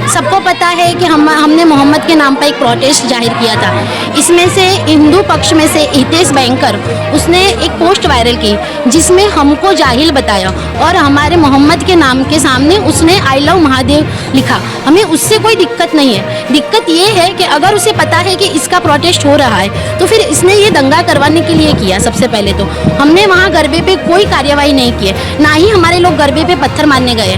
सबको पता है कि हमने मोहम्मद के नाम पर एक प्रोटेस्ट जाहिर किया था। इसमें से हिंदू पक्ष में से हितेश बैंकर उसने एक पोस्ट वायरल की जिसमें हमको जाहिल बताया और हमारे मोहम्मद के नाम के सामने उसने आई लव महादेव लिखा। हमें उससे कोई दिक्कत नहीं है। दिक्कत ये है कि अगर उसे पता है कि इसका प्रोटेस्ट हो रहा है तो फिर इसने ये दंगा करवाने के लिए किया। सबसे पहले तो हमने वहाँ गरबे पे कोई कार्यवाही नहीं की है, ना ही हमारे लोग गरबे पे पत्थर मारने गए।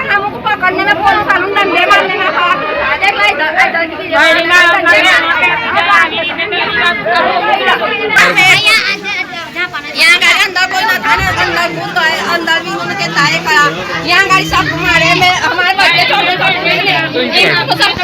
हमको पकड़ने में पुलिस वालों ने डंडे मारने में यहाँ गाड़ी अंदर कोई ना था, अंदर घुस गए, अंदर भी उन्होंने ताए करा। यहाँ गाड़ी सबको मारे में हमारे बच्चे छोटे छोटे सबको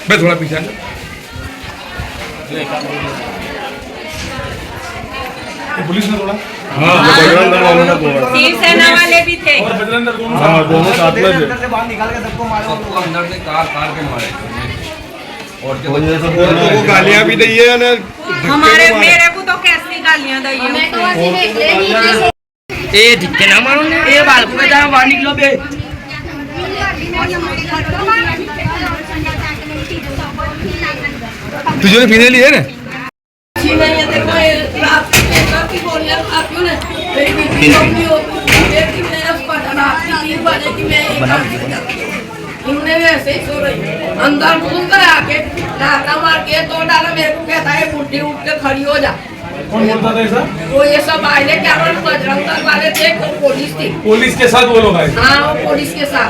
मैं थोड़ा पीछे पुलिस ने थोड़ा बजरंग दल वालों ने बोला, शिवसेना वाले भी थे और बजरंग दल दोनों साथ में थे। से बाहर निकाल के सबको मारा, अंदर से कार के मारे और वो गालियां भी दी है ना, हमारे मेरे को तो कैसी गालियां दी है। ए धिक्के ना मारो ने, ए बाल को जा बाहर निकलो बे। तुझे फिनेली है ना अंदर घुस गए, आके लाता मार के तो डाला। मेरे को कहता है बुढ़ी उठ के खड़ी हो जा। कौन बोलता था ऐसा? वो ये सब आए क्या बजरंग दल वाले थे, पुलिस थी। पुलिस के साथ वो लोग आए? हाँ, वो पुलिस के साथ।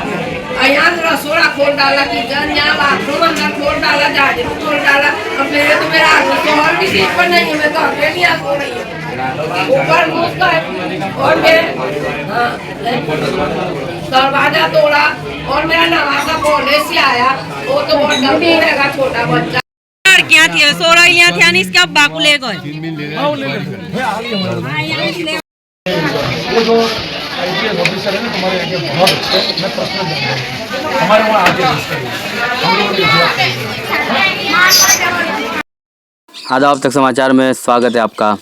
यहाँ रसोड़ा खोल डाला, किचन यहाँ बाथरूम अंदर खोल डाला, जाजिम खोल डाला। अब मेरे तो मेरा शोहर भी सीट पर नहीं है, मैं तो अकेली यहाँ सो रही हूँ। ऊपर घुस गए और दरवाजा तोड़ा और मेरा नवासा कॉलेज से आया। वो तो बहुत गंभीर रहेगा, छोटा बच्चा। लड़कियां थी, 16 यहाँ थी, नहीं इसके अब्बा को ले गए। IPS ऑफिसर है ना तुम्हारे यहाँ के, बहुत अच्छे, मैं पर्सनल जानता हूँ। हमारे वहाँ आके हम लोगों ने आदाब तक समाचार में स्वागत है आपका।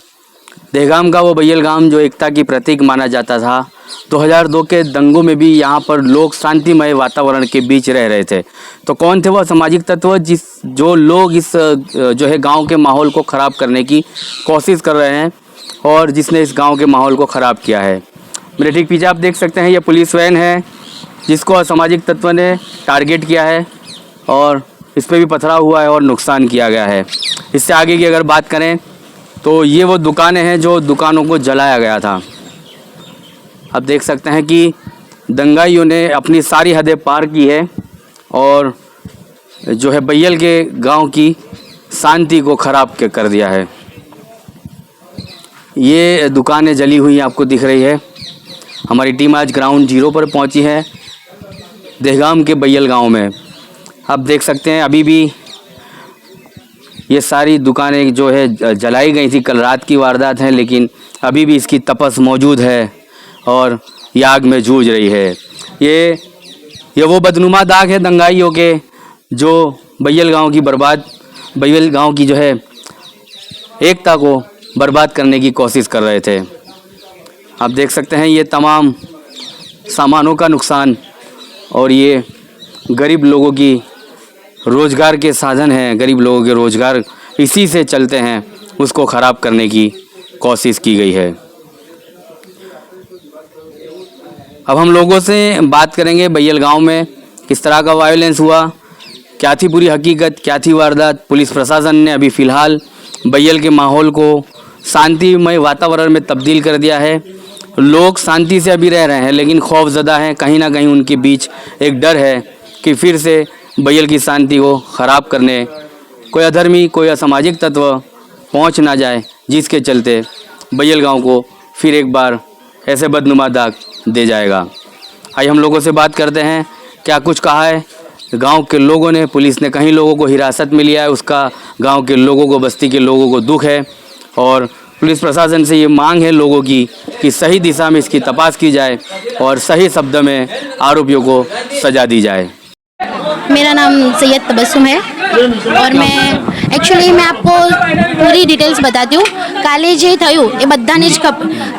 देहगाम का वो बैयल गांव जो एकता की प्रतीक माना जाता था, 2002 के दंगों में भी यहाँ पर लोग शांतिमय वातावरण के बीच रह रहे थे। तो कौन थे वह सामाजिक तत्व जो लोग इस जो है गांव के माहौल को ख़राब करने की कोशिश कर रहे हैं और जिसने इस गांव के माहौल को ख़राब किया है। मेरे ठीक पीछे आप देख सकते हैं ये पुलिस वैन है जिसको असामाजिक तत्व ने टारगेट किया है और इस पर भी पथराव हुआ है और नुकसान किया गया है। इससे आगे की अगर बात करें तो ये वो दुकानें हैं जो दुकानों को जलाया गया था। आप देख सकते हैं कि दंगाइयों ने अपनी सारी हदें पार की है और जो है बय्यल के गांव की शांति को ख़राब कर दिया है। ये दुकानें जली हुई आपको दिख रही है। हमारी टीम आज ग्राउंड जीरो पर पहुंची है देहगाम के बय्यल गांव में। आप देख सकते हैं अभी भी ये सारी दुकानें जो है जलाई गई थी, कल रात की वारदात है, लेकिन अभी भी इसकी तपश मौजूद है और ये आग में जूझ रही है। ये वो बदनुमा दाग है दंगाइयों के जो बय्यल गांव की जो है एकता को बर्बाद करने की कोशिश कर रहे थे। आप देख सकते हैं ये तमाम सामानों का नुकसान और ये गरीब लोगों की रोज़गार के साधन हैं, गरीब लोगों के रोज़गार इसी से चलते हैं, उसको ख़राब करने की कोशिश की गई है। अब हम लोगों से बात करेंगे बय्यल गांव में किस तरह का वायलेंस हुआ, क्या थी पूरी हकीकत, क्या थी वारदात। पुलिस प्रशासन ने अभी फ़िलहाल बय्यल के माहौल को शांतिमय वातावरण में तब्दील कर दिया है। लोग शांति से अभी रह रहे हैं लेकिन खौफजदा हैं, कहीं ना कहीं उनके बीच एक डर है कि फिर से बय्यल की शांति को ख़राब करने कोई अधर्मी, कोई असामाजिक तत्व पहुंच ना जाए, जिसके चलते बय्यल गांव को फिर एक बार ऐसे बदनुमा दाग दे जाएगा। आइए हम लोगों से बात करते हैं क्या कुछ कहा है गांव के लोगों ने। पुलिस ने कई लोगों को हिरासत में लिया है, उसका गांव के लोगों को, बस्ती के लोगों को दुख है और पुलिस प्रशासन से ये मांग है लोगों की कि सही दिशा में इसकी तपास की जाए और सही शब्द में आरोपियों को सजा दी जाए। मेरा नाम सैयद तबस्सुम है और मैं आपको पूरी डिटेल्स बताती हूँ। काले जे थयु ये बधाने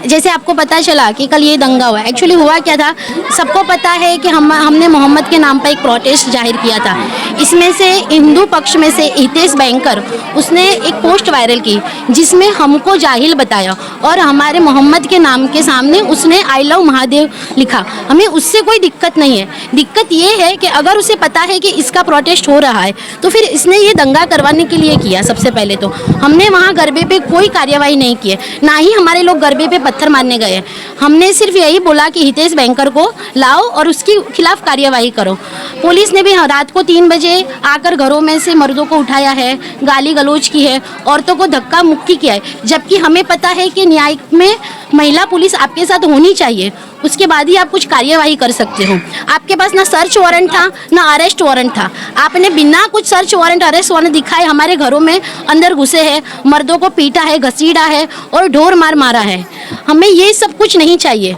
जैसे आपको पता चला कि कल ये दंगा हुआ, एक्चुअली हुआ क्या था, सबको पता है कि हमने मोहम्मद के नाम पर एक प्रोटेस्ट जाहिर किया था। इसमें से हिंदू पक्ष में से हितेश बैंकर उसने एक पोस्ट वायरल की जिसमें हमको जाहिल बताया और हमारे मोहम्मद के नाम के सामने उसने आई लव महादेव लिखा। हमें उससे कोई दिक्कत नहीं है, दिक्कत ये है कि अगर उसे पता है कि इसका प्रोटेस्ट हो रहा है तो फिर इसने ये दंगा करवाने के लिए किया। सबसे पहले तो हमने वहाँ गरबे पे कोई कार्यवाही नहीं की है, ना ही हमारे लोग गरबे पे पत्थर मारने गए। हमने सिर्फ यही बोला कि हितेश बैंकर को लाओ और उसके खिलाफ कार्यवाही करो। पुलिस ने भी रात को 3 बजे आकर घरों में से मर्दों को उठाया है, गाली गलौज की है, औरतों को धक्का मुक्की किया है, जबकि हमें पता है कि न्याय में महिला पुलिस आपके साथ होनी चाहिए, उसके बाद ही आप कुछ कार्यवाही कर सकते हो। आपके पास ना सर्च वारंट था ना अरेस्ट वारंट था, आपने बिना कुछ सर्च वारंट अरेस्ट वारंट दिखाए हमारे घरों में अंदर घुसे हैं, मर्दों को पीटा है, घसीटा है और ढोर मार मारा है। हमें ये सब कुछ नहीं चाहिए।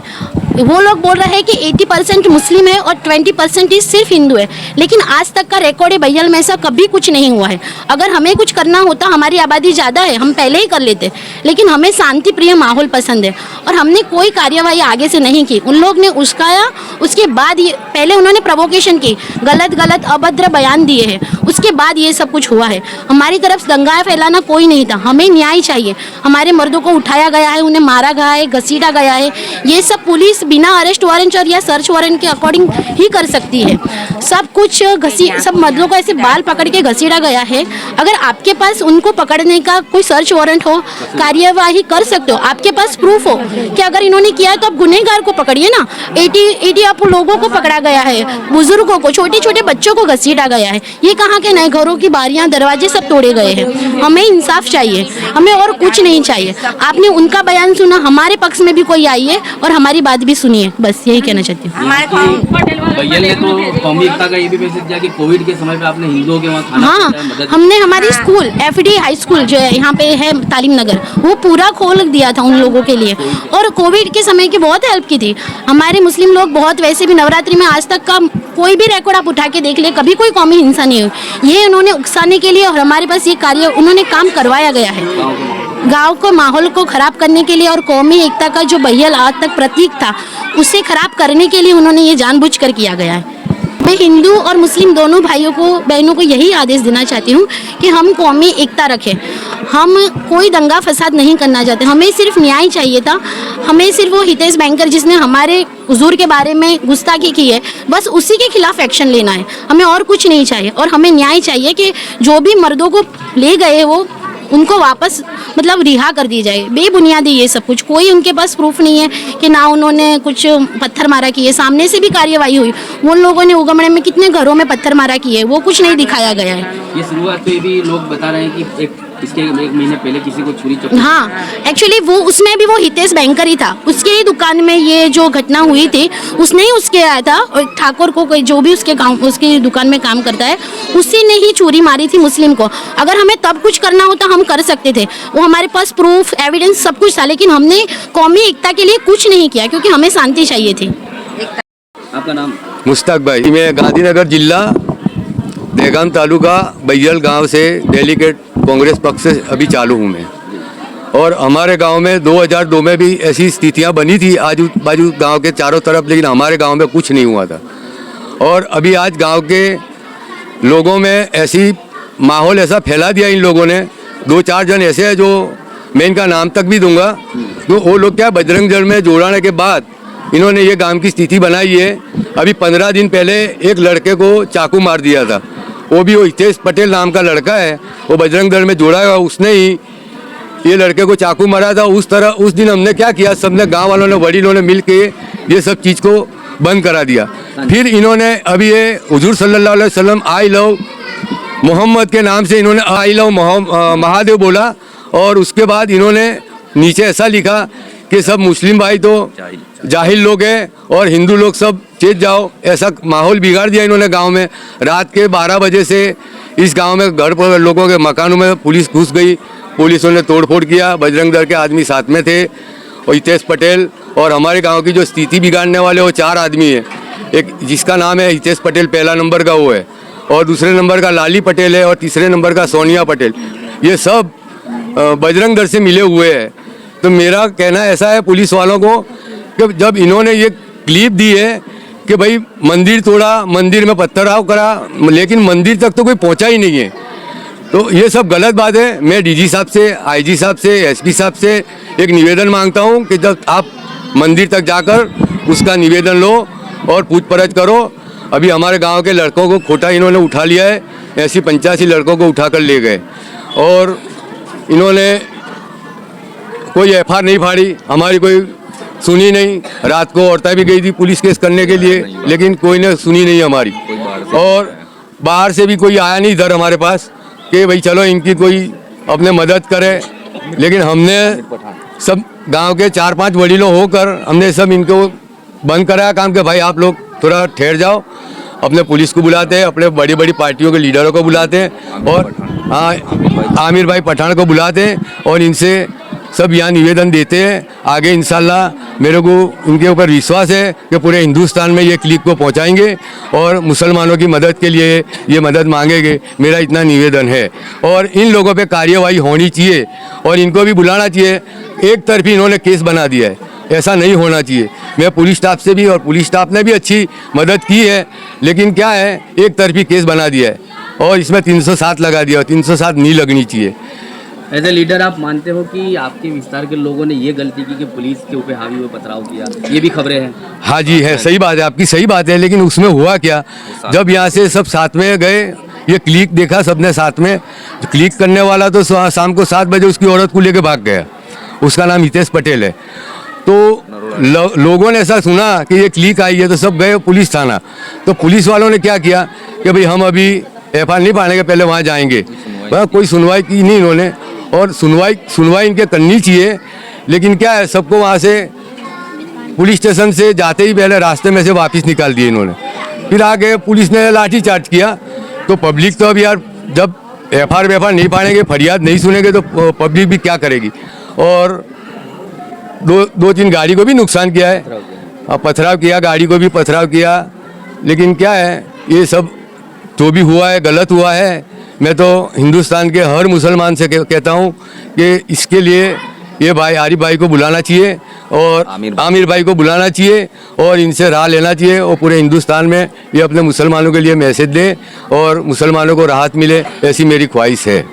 वो लोग बोल रहे हैं कि 80% मुस्लिम है और 20% ही सिर्फ हिंदू है, लेकिन आज तक का रिकॉर्ड है बय्यल में ऐसा कभी कुछ नहीं हुआ है। अगर हमें कुछ करना होता, हमारी आबादी ज़्यादा है, हम पहले ही कर लेते, लेकिन हमें शांति प्रिय माहौल पसंद है और हमने कोई कार्यवाही आगे से नहीं की। उन लोग ने उस्काया, उसके बाद ये पहले उन्होंने प्रोवोकेशन की, गलत अभद्र बयान दिए हैं, उसके बाद ये सब कुछ हुआ है। हमारी तरफ दंगा फैलाना कोई नहीं था, हमें न्याय चाहिए। हमारे मर्दों को उठाया गया है, उन्हें मारा गया है, घसीटा गया है, ये सब पुलिस बिना अरेस्ट वारंट और या सर्च वारंट के अकॉर्डिंग ही कर सकती है। सब कुछ सब मर्दों को ऐसे बाल पकड़ के घसीटा गया है। अगर आपके पास उनको पकड़ने का कोई सर्च वारंट हो, कार्यवाही कर सकते हो, आपके पास प्रूफ हो कि अगर इन्होंने किया है तो आप गुनहगार को पकड़िए ना। 80 आप लोगों को पकड़ा गया है, बुजुर्गों को, छोटे छोटे बच्चों को घसीटा गया है। ये कहाँ के नए घरों की बारियां दरवाजे सब तोड़े गए हैं। हमें इंसाफ चाहिए, हमें और कुछ नहीं चाहिए। आपने उनका बयान सुना, हमारे पक्ष में भी कोई आई है और हमारी बात भी सुनिए, बस यही कहना चाहती हूँ। बय्यल ने तो कौमी एकता का ये भी मैसेज दिया कि कोविड के समय पे आपने हिंदुओं के वहाँ खाना हाँ, हमने हमारी स्कूल FD हाई स्कूल जो है यहाँ पे है तालीम नगर, वो पूरा खोल दिया था उन लोगों के लिए और कोविड के समय की बहुत हेल्प की थी। हमारे मुस्लिम लोग बहुत, वैसे भी नवरात्रि में आज तक का कोई भी रिकॉर्ड आप उठा के देख ले, कभी कोई कौमी हिंसा नहीं हुई। ये उन्होंने उकसाने के लिए और हमारे पास ये कार्य उन्होंने काम करवाया गया है। गांव को माहौल को खराब करने के लिए और कौमी एकता का जो बय्यल आज तक प्रतीक था उसे खराब करने के लिए उन्होंने ये जानबूझकर किया गया है। मैं हिंदू और मुस्लिम दोनों भाइयों को बहनों को यही आदेश देना चाहती हूँ कि हम कौमी एकता रखें। हम कोई दंगा फसाद नहीं करना चाहते, हमें सिर्फ न्याय चाहिए था। हमें सिर्फ वो हितेश बैंकर जिसने हमारे हुजूर के बारे में गुस्ताखी की है, बस उसी के खिलाफ एक्शन लेना है। हमें और कुछ नहीं चाहिए और हमें न्याय चाहिए कि जो भी मर्दों को ले गए वो उनको वापस मतलब रिहा कर दी जाए। बेबुनियादी ये सब कुछ, कोई उनके पास प्रूफ नहीं है कि ना उन्होंने कुछ पत्थर मारा किए, सामने से भी कार्यवाही हुई। उन लोगों ने उगमड़े में कितने घरों में पत्थर मारा किए, वो कुछ नहीं दिखाया गया है। ये शुरुआत में भी लोग बता रहे हैं कि इसके एक महीने पहले किसी को छुरी चप्पू। हाँ, एक्चुअली वो उसमें भी वो हितेश बैंकर ही था, उसके ही दुकान में ये जो घटना हुई थी उसने ही उसके आया था। और ठाकुर को कोई जो भी उसके गाँव उसकी दुकान में काम करता है उसी ने ही चोरी मारी थी मुस्लिम को। अगर हमें तब कुछ करना होता हम कर सकते थे, वो हमारे पास प्रूफ एविडेंस सब कुछ था, लेकिन हमने कौमी एकता के लिए कुछ नहीं किया क्योंकि हमें शांति चाहिए थी। आपका नाम? मुश्ताक भाई, मैं गांधीनगर जिला देगाम तालुका बैयल गांव से डेलीगेट कांग्रेस पक्ष से अभी चालू हूँ मैं। और हमारे गांव में 2002 में भी ऐसी स्थितियां बनी थी आजू बाजू गांव के चारों तरफ, लेकिन हमारे गांव में कुछ नहीं हुआ था। और अभी आज गांव के लोगों में ऐसी माहौल ऐसा फैला दिया इन लोगों ने, 2-4 जन ऐसे हैं जो मैं इनका नाम तक भी दूंगा, तो वो लोग क्या बजरंग दल में जोड़ाने के बाद इन्होंने ये गांव की स्थिति बनाई है। अभी 15 दिन पहले एक लड़के को चाकू मार दिया था, वो भी वो हितेश पटेल नाम का लड़का है, वो बजरंग दल में जोड़ा हुआ, उसने ही ये लड़के को चाकू मारा था। उस दिन हमने क्या किया, सबने गांव वालों ने वडीलों ने मिल के ये सब चीज़ को बंद करा दिया। फिर इन्होंने अभी ये हुजूर सल्लल्लाहु अलैहि वसल्लम आई लव मोहम्मद के नाम से इन्होंने आई लव महादेव बोला, और उसके बाद इन्होंने नीचे ऐसा लिखा कि सब मुस्लिम भाई तो जाहिल लोग हैं और हिंदू लोग सब चेत जाओ। ऐसा माहौल बिगाड़ दिया इन्होंने गांव में। रात के 12 बजे से इस गांव में घर पर लोगों के मकानों में पुलिस घुस गई, पुलिसों ने तोड़फोड़ किया। बजरंग दल के आदमी साथ में थे और हितेश पटेल, और हमारे गांव की जो स्थिति बिगाड़ने वाले वो 4 आदमी हैं। एक जिसका नाम है हितेश पटेल, पहला नंबर का वो है, और दूसरे नंबर का लाली पटेल है, और तीसरे नंबर का सोनिया पटेल। ये सब बजरंग दल से मिले हुए हैं। तो मेरा कहना ऐसा है पुलिस वालों को कि जब इन्होंने ये क्लिप दी है कि भाई मंदिर तोड़ा, मंदिर में पत्थरहाव करा, लेकिन मंदिर तक तो कोई पहुंचा ही नहीं है, तो ये सब गलत बात है। मैं डीजी साहब से, आईजी साहब से, एसपी साहब से एक निवेदन मांगता हूं कि जब आप मंदिर तक जाकर उसका निवेदन लो और पूछपरछ करो। अभी हमारे गांव के लड़कों को खोटा इन्होंने उठा लिया है, ऐसी 85 लड़कों को उठाकर ले गए, और इन्होंने कोई एफआईआर नहीं फाड़ी, हमारी कोई सुनी नहीं। रात को औरतें भी गई थी पुलिस केस करने के लिए, लेकिन कोई ने सुनी नहीं हमारी, और बाहर से भी कोई आया नहीं इधर हमारे पास कि भाई चलो इनकी कोई अपने मदद करे। लेकिन हमने सब गांव के 4-5 वडीलों होकर हमने सब इनको बंद कराया काम कि भाई आप लोग थोड़ा ठहर जाओ। अपने पुलिस को बुलाते हैं, अपने बड़ी बड़ी पार्टियों के लीडरों को बुलाते हैं, और हाँ आमिर भाई पठान को बुलाते हैं, और इनसे सब यहाँ निवेदन देते हैं। आगे इंशाल्लाह मेरे को उनके ऊपर विश्वास है कि पूरे हिंदुस्तान में ये क्लिप को पहुँचाएंगे और मुसलमानों की मदद के लिए ये मदद मांगेंगे। मेरा इतना निवेदन है, और इन लोगों पे कार्यवाही होनी चाहिए और इनको भी बुलाना चाहिए। एक तरफी इन्होंने केस बना दिया है, ऐसा नहीं होना चाहिए। मैं पुलिस स्टाफ से भी, और पुलिस स्टाफ ने भी अच्छी मदद की है, लेकिन क्या है एक तरफी केस बना दिया है और इसमें 307 लगा दिया, 307 नहीं लगनी चाहिए। एज ए लीडर आप मानते हो कि आपके विस्तार के लोगों ने ये गलती की कि पुलिस के ऊपर हावी हुए पथराव किया? ये भी खबरें हैं। हाँ जी है, सही बात है, आपकी सही बात है, लेकिन उसमें हुआ क्या, जब यहाँ से सब साथ में गए, ये क्लिक देखा सबने साथ में, क्लिक करने वाला तो शाम को 7 बजे उसकी औरत को लेके भाग गया, उसका नाम हितेश पटेल है। तो लोगों ने ऐसा सुना कि ये क्लिक आई है तो सब गए पुलिस थाना। तो पुलिस वालों ने क्या किया कि भाई हम अभी एफआईआर नहीं पाने के पहले वहाँ जाएंगे। कोई सुनवाई की नहीं इन्होंने, और सुनवाई इनके करनी चाहिए, लेकिन क्या है सबको वहाँ से पुलिस स्टेशन से जाते ही पहले रास्ते में से वापस निकाल दिए इन्होंने। फिर आगे पुलिस ने लाठी चार्ज किया, तो पब्लिक तो अब यार जब एफआईआर नहीं पाएंगे, फरियाद नहीं सुनेंगे तो पब्लिक भी क्या करेगी। और 2-3 गाड़ी को भी नुकसान किया है, पथराव किया, गाड़ी को भी पथराव किया। लेकिन क्या है ये सब जो भी हुआ है गलत हुआ है। मैं तो हिंदुस्तान के हर मुसलमान से कहता हूँ कि इसके लिए ये भाई आरिफ भाई को बुलाना चाहिए और आमिर भाई को बुलाना चाहिए और इनसे राह लेना चाहिए और पूरे हिंदुस्तान में ये अपने मुसलमानों के लिए मैसेज दे और मुसलमानों को राहत मिले, ऐसी मेरी ख्वाहिश है।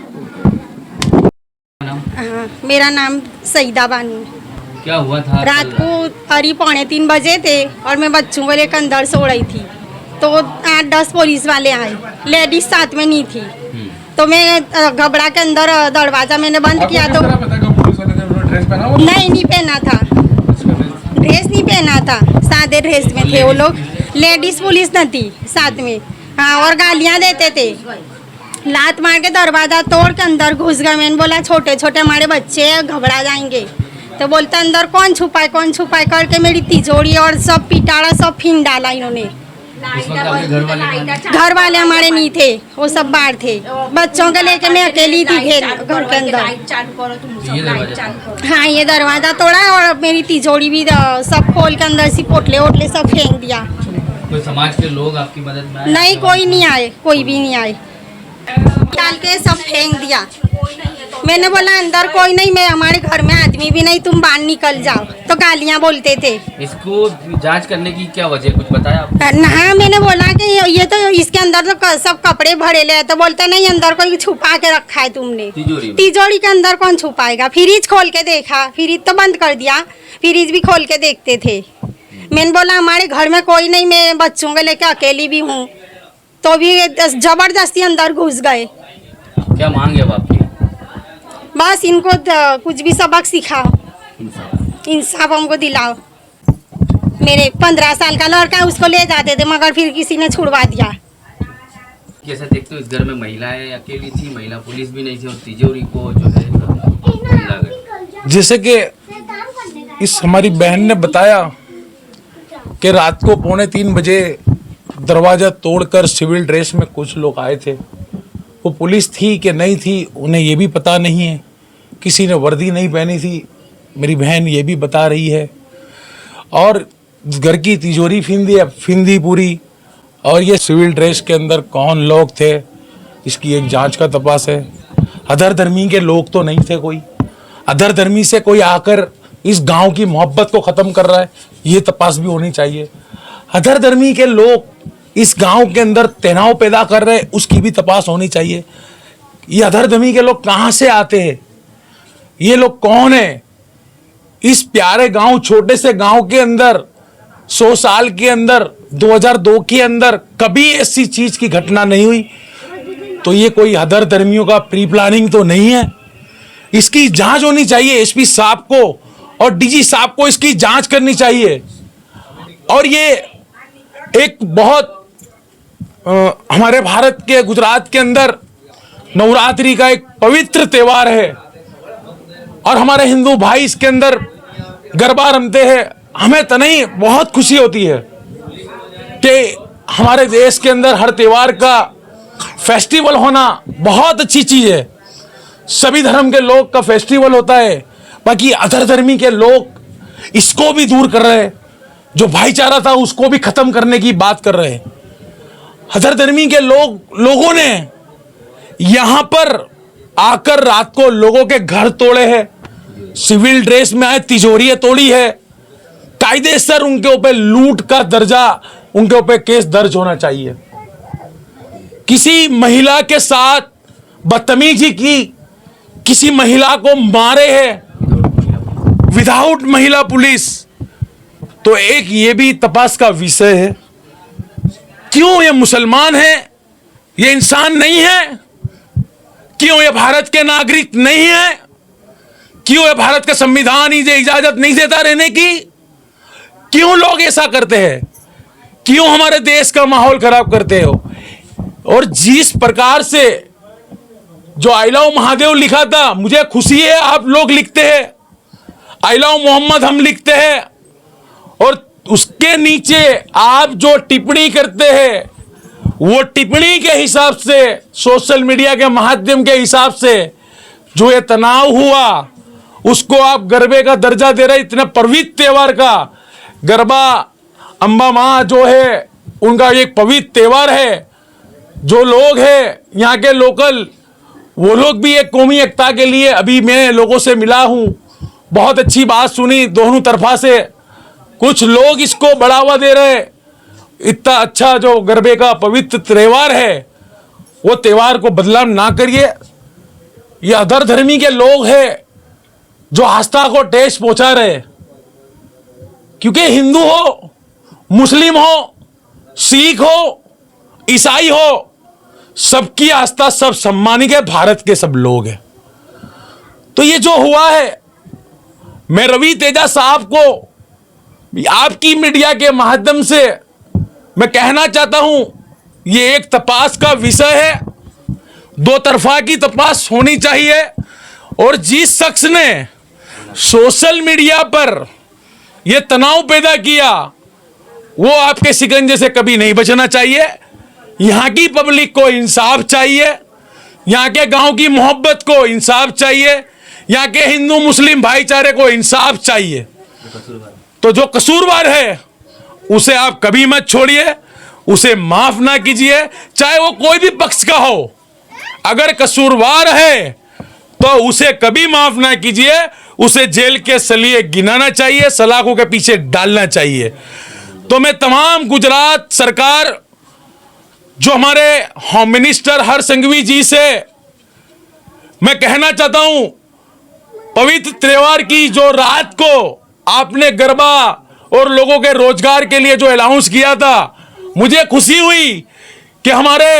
मेरा नाम सईदा बानू है। क्या हुआ था? रात को 3:45 बजे थे और मैं बच्चों को लेकर अंदर सो रही थी, तो 8-10 पुलिस वाले आए, लेडीज साथ में नहीं थी, तो मैं घबरा के अंदर दरवाजा मैंने बंद किया तो नहीं पहना था, ड्रेस नहीं पहना था, सादे ड्रेस में थे वो लोग, लेडीज पुलिस न थी साथ में। हाँ, और गालियाँ देते थे, लात मार के दरवाजा तोड़ के अंदर घुस गए। मैंने बोला छोटे छोटे हमारे बच्चे घबरा जाएंगे, तो बोलते अंदर कौन छुपाए करके मेरी तिजोरी और सब पिटारा सब फिन डाला इन्होंने। घर वाले हमारे नहीं थे, वो सब बाहर थे, बच्चों के लेके मैं अकेली थी घर के अंदर। हाँ, ये दरवाजा तोड़ा और मेरी तिजोरी भी सब खोल के अंदर सी पोटले वोटले सब फेंक दिया। कोई समाज के लोग आपकी मदद में आए? नहीं, कोई नहीं आए, कोई भी नहीं आए, डाल के सब फेंक दिया। मैंने बोला अंदर कोई नहीं, मैं हमारे घर में आदमी भी नहीं, तुम बाहर निकल जाओ, तो गालियाँ बोलते थे। इसको जांच करने की क्या वजह, कुछ बताया आपको? हाँ, मैंने बोला कि ये तो इसके अंदर तो सब कपड़े भरे ले, तो बोलते नहीं अंदर कोई छुपा के रखा है तुमने। तिजोरी के अंदर कौन छुपाएगा? फ्रिज खोल के देखा, फ्रिज तो बंद कर दिया, फ्रिज भी खोल के देखते थे। मैंने बोला हमारे घर में कोई नहीं, मैं बच्चों के लेके अकेली भी हूँ, तो भी जबरदस्ती अंदर घुस गए। क्या मांग है अब आपकी? बस इनको कुछ भी सबक सिखाओ, इंसाफ हमको दिलाओ। मेरे 15 साल का लड़का है, उसको ले जाते थे मगर फिर किसी ने छुड़वा दिया। कैसे देखते हो, इस घर में महिलाएं अकेली थी, महिला पुलिस भी नहीं थी और तिजोरी को जो है हमला गया। जैसे कि इस हमारी बहन ने बताया कि रात को 2:45 बजे दरवाज़ा तोड़कर सिविल ड्रेस में कुछ लोग आए थे। वो पुलिस थी कि नहीं थी उन्हें ये भी पता नहीं है, किसी ने वर्दी नहीं पहनी थी, मेरी बहन ये भी बता रही है। और घर की तिजोरी फिन दी पूरी। और ये सिविल ड्रेस के अंदर कौन लोग थे, इसकी एक जांच का तपास है। अदर धर्मी के लोग तो नहीं थे, कोई अदर धर्मी से कोई आकर इस गांव की मोहब्बत को ख़त्म कर रहा है, ये तपास भी होनी चाहिए। अदर धर्मी के लोग इस गांव के अंदर तनाव पैदा कर रहे, उसकी भी तपास होनी चाहिए। ये अदर धर्मी के लोग कहाँ से आते हैं, ये लोग कौन है? इस प्यारे गांव, छोटे से गांव के अंदर 100 साल के अंदर 2002 के अंदर कभी ऐसी चीज की घटना नहीं हुई, तो ये कोई अदर धर्मियों का प्री प्लानिंग तो नहीं है। इसकी जांच होनी चाहिए, एसपी साहब को और डीजी साहब को इसकी जांच करनी चाहिए। और ये एक बहुत हमारे भारत के गुजरात के अंदर नवरात्रि का एक पवित्र त्योहार है और हमारे हिंदू भाई इसके अंदर गरबा रमते हैं। हमें तो नहीं, बहुत खुशी होती है कि हमारे देश के अंदर हर त्योहार का फेस्टिवल होना बहुत अच्छी चीज है। सभी धर्म के लोग का फेस्टिवल होता है, बाकी अदर धर्मी के लोग इसको भी दूर कर रहे हैं, जो भाईचारा था उसको भी खत्म करने की बात कर रहे हैं। अदर धर्मी के लोगों ने यहां पर आकर रात को लोगों के घर तोड़े हैं, सिविल ड्रेस में आए तिजोरियां तोड़ी है। कायदेसर उनके ऊपर लूट का दर्जा, उनके ऊपर केस दर्ज होना चाहिए। किसी महिला के साथ बदतमीजी की, किसी महिला को मारे हैं विदाउट महिला पुलिस, तो एक ये भी तपास का विषय है। क्यों ये मुसलमान है, ये इंसान नहीं है? क्यों ये भारत के नागरिक नहीं है? क्यों ये भारत का संविधान इसे इजाजत नहीं देता रहने की? क्यों लोग ऐसा करते हैं? क्यों हमारे देश का माहौल खराब करते हो? और जिस प्रकार से जो आई लव महादेव लिखा था, मुझे खुशी है आप लोग लिखते हैं, आई लव मोहम्मद हम लिखते हैं, और उसके नीचे आप जो टिप्पणी करते हैं वो टिप्पणी के हिसाब से, सोशल मीडिया के माध्यम के हिसाब से जो ये तनाव हुआ उसको आप गरबे का दर्जा दे रहे। इतने पवित्र त्योहार का गरबा, अम्बा माँ जो है उनका एक पवित्र त्योहार है। जो लोग हैं यहाँ के लोकल, वो लोग भी एक कौमी एकता के लिए, अभी मैं लोगों से मिला हूँ, बहुत अच्छी बात सुनी दोनों तरफा से। कुछ लोग इसको बढ़ावा दे रहे, इतना अच्छा जो गरबे का पवित्र त्योहार है वो त्योहार को बदनाम ना करिए। ये अदर धर्मी के लोग हैं जो आस्था को ठेस पहुंचा रहे, क्योंकि हिंदू हो, मुस्लिम हो, सिख हो, ईसाई हो, सबकी आस्था सब सम्मानित है, भारत के सब लोग हैं। तो ये जो हुआ है, मैं रवि तेजा साहब को आपकी मीडिया के माध्यम से मैं कहना चाहता हूं, ये एक तपास का विषय है, दो तरफा की तपास होनी चाहिए। और जिस शख्स ने सोशल मीडिया पर यह तनाव पैदा किया वो आपके शिकंजे से कभी नहीं बचना चाहिए। यहाँ की पब्लिक को इंसाफ चाहिए, यहाँ के गांव की मोहब्बत को इंसाफ चाहिए, यहाँ के हिंदू मुस्लिम भाईचारे को इंसाफ चाहिए। तो जो कसूरवार है उसे आप कभी मत छोड़िए, उसे माफ ना कीजिए, चाहे वो कोई भी पक्ष का हो। अगर कसूरवार है तो उसे कभी माफ ना कीजिए, उसे जेल के सलिए गिनाना चाहिए, सलाखों के पीछे डालना चाहिए। तो मैं तमाम गुजरात सरकार, जो हमारे होम मिनिस्टर हर्ष संघवी जी से मैं कहना चाहता हूं, पवित्र त्योहार की जो रात को आपने गरबा और लोगों के रोजगार के लिए जो अनाउंस किया था, मुझे खुशी हुई कि हमारे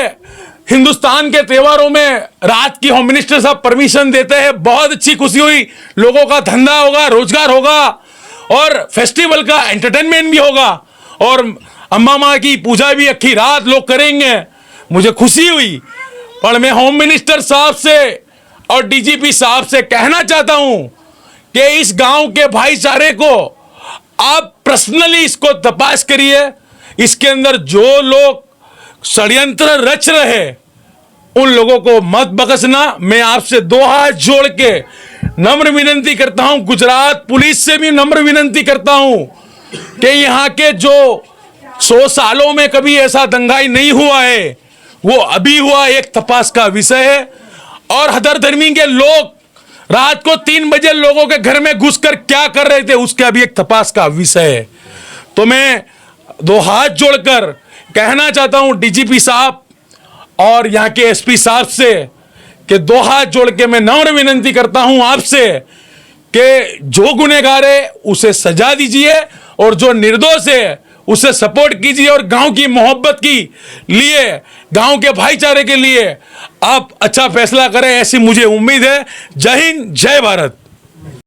हिंदुस्तान के त्योहारों में रात की होम मिनिस्टर साहब परमिशन देते हैं। बहुत अच्छी खुशी हुई, लोगों का धंधा होगा, रोजगार होगा और फेस्टिवल का एंटरटेनमेंट भी होगा और अम्मा माँ की पूजा भी अक्खी रात लोग करेंगे। मुझे खुशी हुई। पर मैं होम मिनिस्टर साहब से और डीजीपी साहब से कहना चाहता हूं कि इस गांव के भाईचारे को आप पर्सनली इसको तपास करिए। इसके अंदर जो लोग षड्यंत्र रच रहे उन लोगों को मत बख्शना। मैं आपसे दो हाथ जोड़ के नम्र विनती करता हूं, गुजरात पुलिस से भी नम्र विनती करता हूं कि यहाँ के जो 100 सालों में कभी ऐसा दंगाई नहीं हुआ है, वो अभी हुआ, एक तपास का विषय है। और हदर धर्मी के लोग रात को 3 बजे लोगों के घर में घुसकर क्या कर रहे थे, उसका भी एक तपास का विषय है। तो मैं दो हाथ जोड़कर कहना चाहता हूं डीजीपी साहब और यहाँ के एसपी साहब से कि दो हाथ जोड़ के मैं नम्र विनती करता हूं आपसे कि जो गुनहगार है उसे सजा दीजिए और जो निर्दोष है उसे सपोर्ट कीजिए और गांव की मोहब्बत की लिए, गांव के भाईचारे के लिए आप अच्छा फैसला करें, ऐसी मुझे उम्मीद है। जय हिंद, जय भारत।